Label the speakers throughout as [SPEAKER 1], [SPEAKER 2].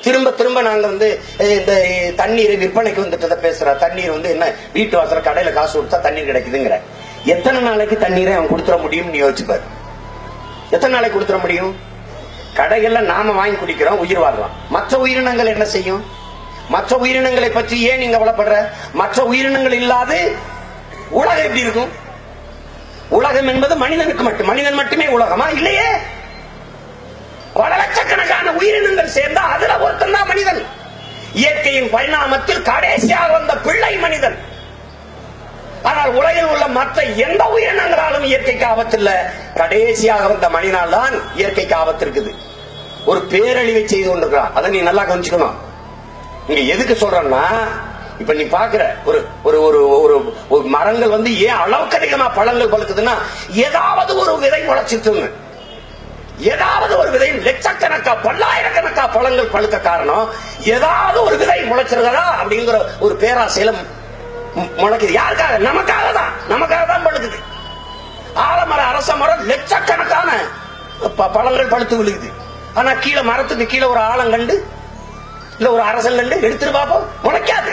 [SPEAKER 1] திரும்ப திரும்ப நாங்க இந்த தண்ணீரை விற்பனைக்கு வந்துட்டு பேசுற தண்ணீர் என்ன வீட்டு வாசல கடையில காசு கொடுத்தா தண்ணீர் கிடைக்குதுங்கிற. எத்தனை நாளைக்கு தண்ணீரை அவன் கொடுத்துட முடியும்னு யோசிச்சுப்பாரு. எத்தனை நாளைக்கு கொடுத்துட முடியும்? கடைகள்ல நாம வாங்கி குடிக்கிறோம், உயிர் வாழலாம். மற்ற உயிரினங்கள் என்ன செய்யும்? மற்ற உயிரினங்களை பற்றி ஏன் நீங்க கவலைப்படுற? மற்ற உயிரினங்கள் இல்லாது உலகம் எப்படி இருக்கும்? உலகம் என்பது மனிதனுக்கு மட்டும். மனிதன் மட்டுமே உலகமா? இல்லையே. பல லட்சக்கணக்கான உயிரினங்கள் சேர்ந்தா அதுல ஒருத்தன் தான் மனிதன். இயற்கையின் பரிணாமத்தில் கடைசியாக வந்த பிள்ளை மனிதன். ஆனால் உலகில் உள்ள மற்ற எந்த உயிரினங்களாலும் இயற்கைக்கு ஆபத்து இல்ல. கடைசியாக வந்த மனிதனால் தான் இயற்கைக்கு ஆபத்து இருக்குது. ஒரு பேரழிவை செய்து கொண்டிருக்கிறான். அதை நீ நல்லா கவனிச்சுக்கணும். இங்க எதுக்கு சொல்றேன்னா, இப்ப நீ பாக்குற ஒரு ஒரு ஒரு மரங்கள் ஏன் அளவுக்கு அதிகமா பழங்கள் பழுக்குதுன்னா, ஏதாவது ஒரு விதை முளைச்சிட்டு, ஏதாவது ஒரு விதை லட்சக்கணக்கா பல்லாயிரக்கணக்கா பழங்கள் பழுக்க காரணம் ஏதாவது ஒரு விதை முளைச்சிருக்கா அப்படிங்கிற ஒரு பேராசையில முளைக்குது. யாருக்காக? நமக்காக தான் பழுக்குது. ஆலமரம், அரச மரம் லட்சக்கணக்கான பழங்கள் பழுத்து விழுகுது. ஆனா கீழே மரத்துக்கு கீழே ஒரு ஆலங்கண்டு இல்ல ஒரு அரசல் கண்டு எடுத்துட்டு பாப்போம், முளைக்காது.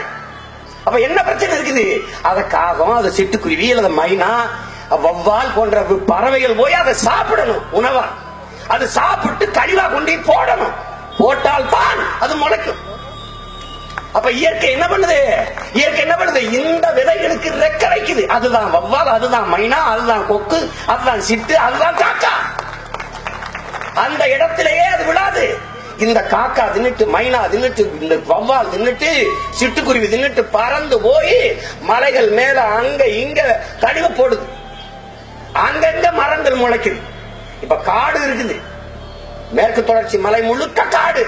[SPEAKER 1] அப்ப என்ன பிரச்சனை இருக்குது? அத காகம், அது சிட்டுக்குருவி அல்லது மைனா, வவ்வால் போன்ற பறவைகள் போய் அதை சாப்பிடணும் உணவா. அது சாப்பிட்டு கழிவா கொண்டு போடணும். போட்டால் தான் அது முளைக்கும். அப்ப இயற்கை என்ன பண்ணுது? இந்த விதைகளுக்கு ரெக்க வைக்குது. அதுதான் வவ்வால், அதுதான் மைனா, அதுதான் கொக்கு, அதுதான் சிட்டு, அதுதான் காக்கா. அந்த இடத்திலேயே அது விடாது. இந்த காக்கா தின்னுட்டு, மைனா தின்னுட்டு, இந்த வவ்வால் தின்னுட்டு, சிட்டுக்குருவி தின்னுட்டு பறந்து போய் மலைகள் மேல அங்க இங்க கழிவு போடுது. அங்கங்க மரங்கள் முளைக்குது. இப்ப காடு இருக்குது. மேற்கு தொடர்ச்சி மலை முழுக்க காடு.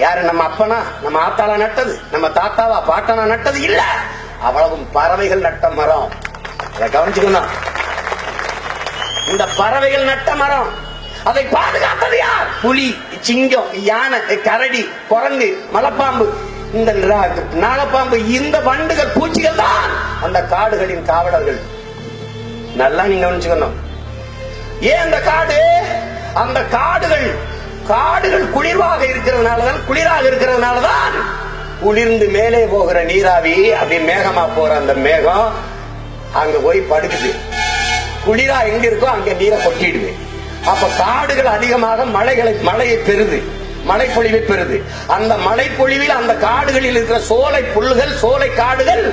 [SPEAKER 1] யாரு? நம்ம அப்பனா, நம்ம ஆத்தாளா நட்டது? நம்ம தாத்தாவா பாட்டனா நட்டது? இல்ல. அவ்வளவும் பறவைகள் நட்ட மரம். அதை கவனிச்சுக்கணும். இந்த பறவைகள் நட்ட மரம். அதை பாதுகாத்தது யார்? புலி, சிங்கம், யானை, கரடி, குரங்கு, மலைப்பாம்பு, இந்த நாகப்பாம்பு, இந்த வண்டுகள், பூச்சிகள் தான் அந்த காடுகளின் காவலர்கள். நல்லா நீங்க கவனிச்சுக்கணும். ஏன் அந்த காடு? அந்த காடுகள் குளிராக இருக்கிறதுனாலதான் குளிர்ந்து மேலே போகிற நீராவி அப்படி மேகமா போற அந்த மேகம் அங்க போய் படுக்குது. குளிரா எங்க இருக்கோ அங்க நீரை கொட்டிடுது. அப்ப காடுகள் அதிகமாக மழையை பெறுது, மழைப்பொழிவை பெறுது. அந்த மழைப்பொழிவில் அந்த காடுகளில் இருக்கிற சோலை புல்கள், சோலை காடுகள்,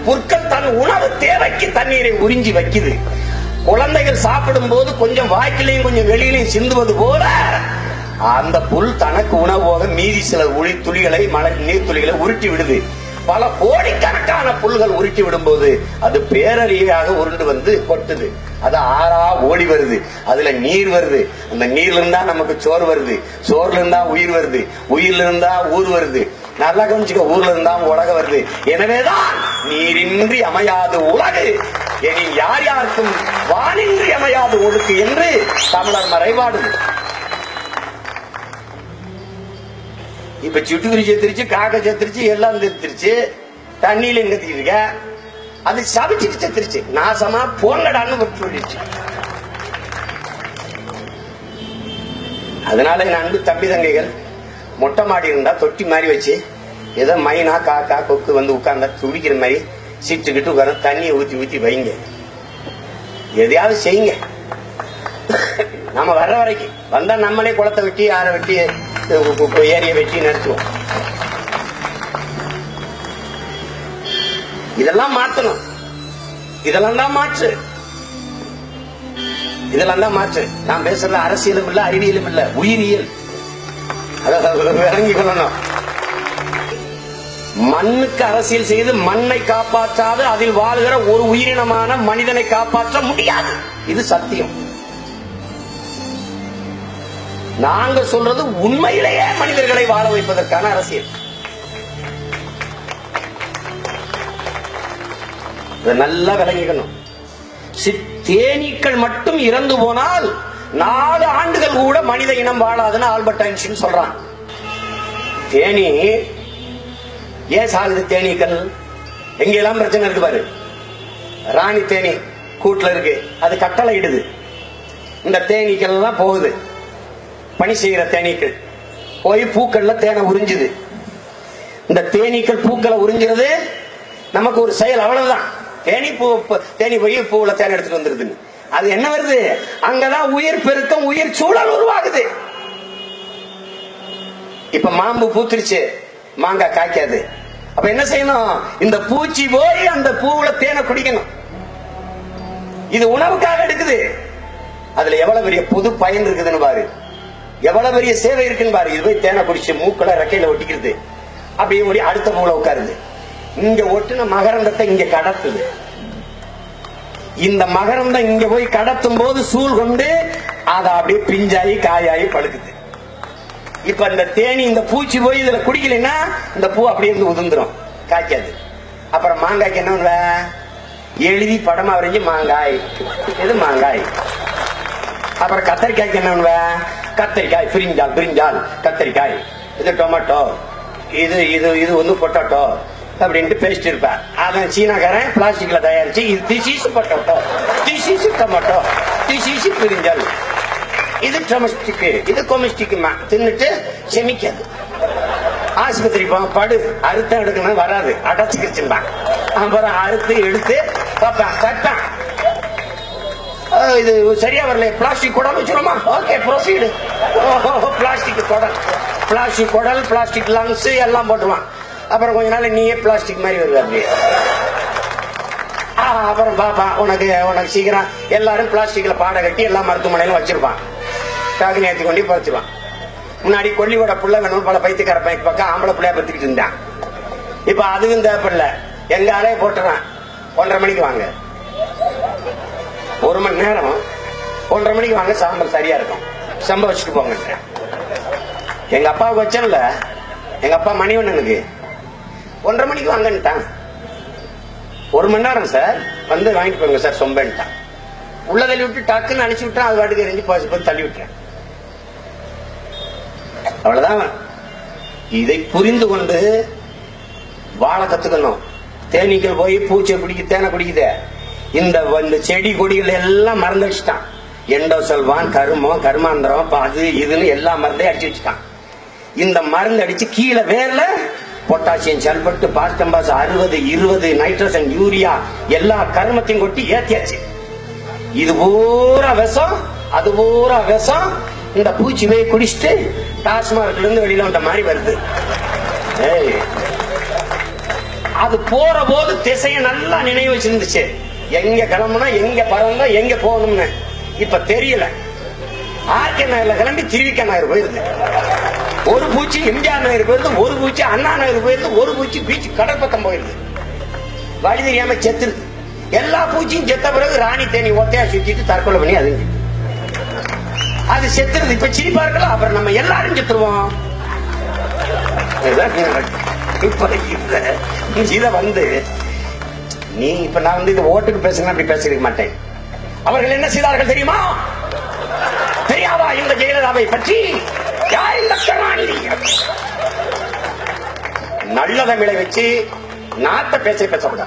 [SPEAKER 1] புற்கள் தன் உணவு தேவைக்கு தண்ணீரை உறிஞ்சி வைக்குது. குழந்தைகள் சாப்பிடும் போது கொஞ்சம் வாய்க்கிலையும் கொஞ்சம் வெளியிலையும் சிந்துவது போல அந்த புல் தனக்கு உணவு போக மீதி சில துளிகளை, மழை நீர் துளிகளை உருட்டி விடுது. பல கோடிக்கணக்கான புல்கள் உருட்டி விடும் போது அது பேரறிவாக உருண்டு கொட்டுது. அது ஆறா ஓடி வருது. அதுல நீர் வருது. அந்த நீர்ல இருந்தா நமக்கு சோறு வருது. சோறுல இருந்தா உயிர் வருது. உயிர்ல இருந்தா ஊர் வருது. நல்லா கவனிச்சுக்க. ஊர்ல இருந்தா உலகம் வருது. எனவேதான் நீரின்றி அமையாது உலகு, இனி யார் யாருக்கும் வானின்றி அமையாது ஒழுக்கு என்று தமிழர் மறைபாடு. இப்ப சிட்டுக்குருவி செத்துருச்சு, காக்கை செத்துருச்சு, எல்லாம் செத்துருச்சு. தண்ணியில நிறுத்திட்டு இருக்க. அது சபிச்சுட்டு செத்துருச்சு. நாசமா போங்கடான்னு சொல்லிடுச்சு. அதனால என் அன்பு தம்பி தங்கைகள், மொட்டை மாடி இருந்தா தொட்டி மாதிரி வச்சு ஏதோ மைனா, காக்கா, கொக்கு உட்கார்ந்தா துடிக்கிற மாதிரி சிட்டுக்கிட்டு உட்கார தண்ணியை ஊத்தி வைங்க. எதையாவது செய்யுங்க. நம்ம வர்ற வரைக்கும் வந்தா நம்மளே குளத்தை வெட்டி, ஆற வெட்டி, ஏரிய வெட்டி நடத்துவோம். இதெல்லாம் மாற்றணும். இதெல்லாம் தான் மாற்று. நான் பேசுறது அரசியலும் இல்ல, அறிவியலும் இல்ல, உயிரியல். விளங்கி கொள்ளணும். மண்ணுக்கு அரசியல் செய்து மண்ணை காப்பாற்றாது அதில் வாழ்கிற ஒரு உயிரினமான மனிதனை காப்பாற்ற முடியாது. இது சத்தியம். நாங்க சொல்றது உண்மையிலேயே மனிதர்களை வாழ வைப்பதற்கான அரசியல். நல்லா விளங்கிக்கணும். தேனீக்கள் மட்டும் இறந்து போனால் 4 ஆண்டுகள் கூட மனித இனம் வாழாதுன்னு ஆல்பர்ட் ஐன்ஸ்டீன் சொல்றான். தேனி ஏன் சாகுது? தேனீக்கள் எங்கெல்லாம் பிரச்சனை இருக்கு பாரு. ராணி தேனி கூட்டுல இருக்கு, அது கட்டளை இடுது. இந்த தேனீக்கள் எல்லாம் போகுது. பணி செய்கிற தேனீக்கள் போய் பூக்கள்ல தேனை உறிஞ்சுது. இந்த தேனீக்கள் பூக்களை உறிஞ்சுறது நமக்கு ஒரு செயல், அவ்வளவுதான். தேனி போய் பூவுல தேனை எடுத்துட்டு வந்துருதுன்னு அது என்ன வருது? அங்கதான் உயிர் பெருக்கம், உயிர் சூழல் உருவாகுது. இப்ப மாம்பு பூத்திருச்சு, மாங்காய் காய்க்காது. அப்ப என்ன செய்யணும்? இந்த பூச்சி போய் அந்த பூவுல தேனை குடிக்கணும். இது உணவுக்காக எடுக்குது. அதுல எவ்வளவு பெரிய பொது பயன் இருக்குதுன்னு பாரு, எவ்வளவு பெரிய சேவை இருக்குன்னு பாரு. இது போய் தேனை குடிச்சு மூக்களை ரெக்கையில ஒட்டிக்கிறது, அப்படியே ஓடி அடுத்த பூவுல உட்காருது. இங்க ஒட்டுன மகரந்தத்தை இங்க கடத்துது. இந்த மகரந்தம் இங்க போய் கடத்தும் போது சூழ் கொண்டு அதை அப்படியே பிஞ்சாயி காயாயி பழுக்குது. இப்ப இந்த தேனி, இந்த பூச்சி போய் இதுல குடிக்கலைன்னா இந்த பூ அப்படியே இருந்து உதிர்ந்துரும், காய்க்காது. அப்புறம் மாங்காய்க்கு என்ன பண்ணுவ? எழுதி படமா வரைஞ்சு மாங்காய், இது மாங்காய். அப்புறம் கத்தரிக்காய்க்கு என்ன பண்ணுவ? கத்தரிக்காய், பிரிஞ்சால் பிரிஞ்சால் கத்தரிக்காய், இது டொமேட்டோ, இது இது இது வந்து பொட்டாட்டோ அப்படின்ட்டு பேசிட்டு இருப்பேன். அதான் சீனாக்காரன் பிளாஸ்டிக்ல தயாரிச்சு இது திசீசு பொட்டாட்டோ, திசீசு டொமேட்டோ, திசீசு பிரிஞ்சால், இது டொமஸ்டிக், இது கொமஸ்டிக் தின்னுட்டு செமிக்காது. ஆஸ்பத்திரி படு அறுத்த எடுக்கணும் வராது, அடைச்சுக்கிச்சுப்பா. அப்புறம் அறுத்து எடுத்து பார்ப்பேன் கட்டான், இது சரியா வரல, பிளாஸ்டிக் குடல் வச்சிருமா, ஓகே ப்ரொசீடு. பிளாஸ்டிக் குடல், பிளாஸ்டிக் குடல், பிளாஸ்டிக் லங்ஸ் எல்லாம் போட்டுருவான். அப்புறம் கொஞ்ச நாள் நீயே பிளாஸ்டிக் மாதிரி வருது அப்படியே. அப்புறம் பாப்பான், உனக்கு உனக்கு சீக்கிரம் எல்லாரும் பிளாஸ்டிக்ல பாட கட்டி எல்லா மருத்துவமனையிலும் வச்சிருப்பான். காக்கு நேர்த்தி கொண்டு பறிச்சுவான். முன்னாடி கொல்லியோட புள்ள வேணும் பல பைத்துக்கார பக்கம் ஆம்பளை பிள்ளையா பத்திக்கிட்டு இருந்தான். இப்ப அதுவும் தேவைப்படல, எங்க ஆளே போட்டுறான். 1:30 மணிக்கு வாங்க, 1 மணி நேரம் 1:30 மணிக்கு வாங்க, சாம்பல் சரியா இருக்கும், சம்ப வச்சுட்டு போங்க. எங்க அப்பாவுக்கு வச்சல, எங்க அப்பா மணிவண்ணனுக்கு 1:30 மணிக்கு வாங்கன்னுட்டான். 1 மணி நேரம் சார், வந்து வாங்கிட்டு போங்க சார் சொம்பன்ட்டான். உள்ள தள்ளி விட்டு டக்குன்னு அனுப்பிச்சு விட்டான். அது வாட்டுக்கு எரிஞ்சு போய் தள்ளி விட்டேன். அவ்வளவுதான். இதை புரிந்து கொண்டு வாழ கத்துக்கணும். தேனீக்கள் போய் பூச்சை குடிக்க தேனை குடிக்குது. இந்த செடி கொடிகள் எல்லாம் மறந்து வச்சுட்டான். எண்டோ செல்வான், கருமம், கருமாந்திரம், அது இதுன்னு எல்லா மருந்தையும் அடிச்சு வச்சுட்டான். இந்த மருந்து அடிச்சு கீழே வேர்ல பொட்டாசியம், சல்பட்டு, பாஸ்டம்பாஸ் 60, 20 நைட்ரஜன், யூரியா எல்லா கருமத்தையும் கொட்டி ஏத்தியாச்சு. இது பூரா விஷம், அது பூரா விஷம். இந்த பூச்சி போய் குடிச்சிட்டு டாஸ்மார்க்ல இருந்து வெளியில வந்த மாதிரி வருது. அது போற போது திசைய நல்லா நினைவு வச்சிருந்துச்சு, எங்க கிளம்புனா, எங்க பறந்தா, எங்க போகணும்னு. இப்ப தெரியல. ஆர்கே நகர்ல கிளம்பி திருவிக்க நகர் போயிருது. ஒரு பூச்சி எம்ஜிஆர் நகர் போயிருது, ஒரு பூச்சி அண்ணா நகர் போயிருது, ஒரு பூச்சி பீச் கடற்பக்கம் போயிருது. வழி தெரியாம செத்துருது. எல்லா பூச்சியும் செத்த பிறகு ராணி தேனி ஒத்தையா சுத்திட்டு தற்கொலை பண்ணி அது செத்துருது. இப்ப சிரிப்பா இருக்கலாம், அப்புறம் நம்ம எல்லாரும் செத்துருவோம். இத வந்து நீ இப்ப நான் வந்து இது ஓட்டுக்கு பேசுங்க அப்படி பேசிருக்க மாட்டேன். அவர்கள் என்ன செய்தார்கள் தெரியுமா? தெரியாதா இந்த ஜெயலலிதாவை பற்றி? நல்ல தமிழை வச்சு நாட்ட பேசக்கூடாது,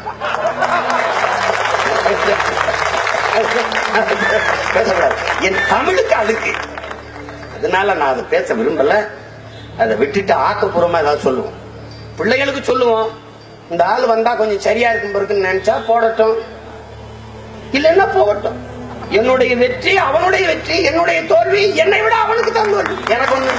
[SPEAKER 1] பேசக்கூடாது. என் தமிழுக்கு அழுக்கு, அதனால நான் அதை பேச விரும்பல. அதை விட்டுட்டு ஆக்கப்பூர்வமா ஏதாவது சொல்லுவோம், பிள்ளைகளுக்கு சொல்லுவோம். இந்த ஆள் வந்தா கொஞ்சம் சரியா இருக்கும் நினைச்சா போடட்டும், இல்லைன்னா போகட்டும். என்னுடைய வெற்றி அவனுடைய வெற்றி, என்னுடைய தோல்வி என்னை விட அவனுக்கு தான் தோல்வி, எனக்கு ஒண்ணு.